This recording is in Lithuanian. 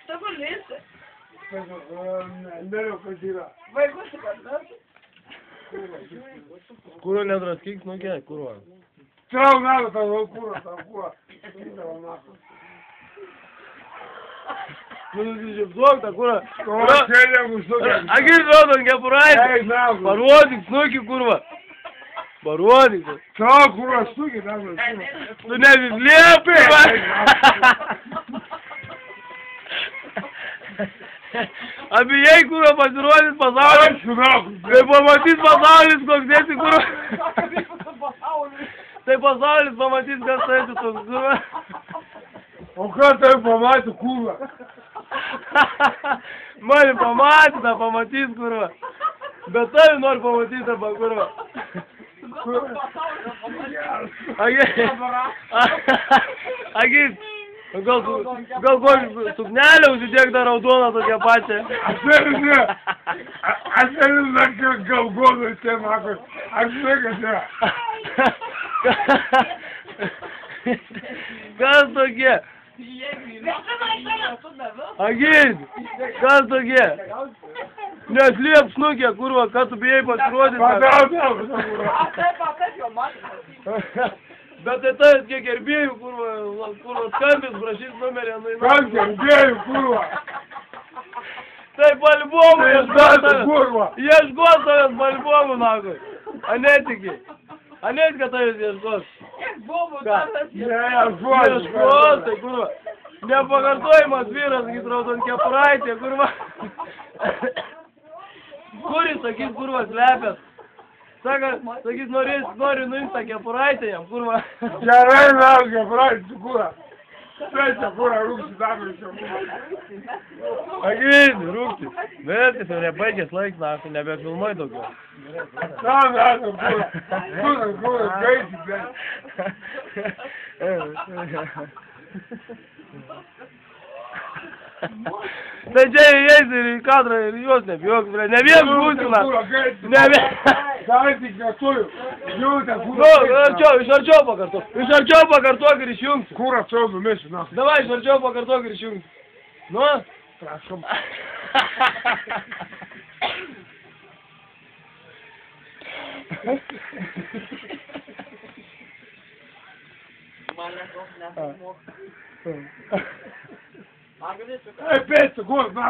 Šta ko nese? Ne kutira. Vai gostar, não? Kurva nedraskik, nu gerai, kurva. Trau nada, tá loucura, tá loucura. Nu nusišypsok, ta kurva. O, šiandien mūsų. Akis rodo, kepuraitė. Ei, na, Parodyk snukį, kurva. Parodyk. Tavo kurva snukį, na, kurva. Tu nesislėp, kurva. Abijai, kurva, pasirodys pasaulis. Tai pamatys pasaulis, koks esi, kurva. Tai pasaulis pamatys, kas tai esi toks, kurva. O ką tai pamatė, kurva? Mani pamatys, tą pamatys, kurva. Bet tai nori pamatyti, arba, kurva. Agis, gal kokį suknelę užsidėk dar raudoną tokią pačią. Aš nežinau, gal godas čia, mako. Aš žinau, Kas tokie? Agis, kas tokie? Neslėp snukė, kurva, ką tu bijai pasirodyti. Bet tai tas kiek gerbėjų, kurva, skambis, prašys numerį. Kas gerbėjų, kurva? Tai balbomų Kurva. ieškos tavęs balbomų, nakui. Anetiki. Anetika tavęs ieškos. Ieškos, tai kurva. Nepakartojimas vyras, sakys, raudon kepuraitė, kurva. Kuris, sakys, kurva, slepęs. Sakys, nori nuimti tą kepuraitę jam, kurva. Gerai, na, kepuraitė, kurva. Svečią, kurva, rūkti dabar čia. Agis, rūkti. Bet jis jau nebaigęs laiks, nakui, nebefilmuoji daugiau. Na, kurva. Kurva, gaisi, Tai čia įeis ir į kadrą ir juos nebijok, ne vien būtų, na. Ne vien. Gaisi, katuoju. Jūtė, Nu, iš arčiau pakartok. Iš arčiau pakartok ir išjungsi. Kurva, čia numėsiu, na. Davai, iš arčiau pakartok ir išjungsi. Nu? Prašom. Ei, pensa, gordo,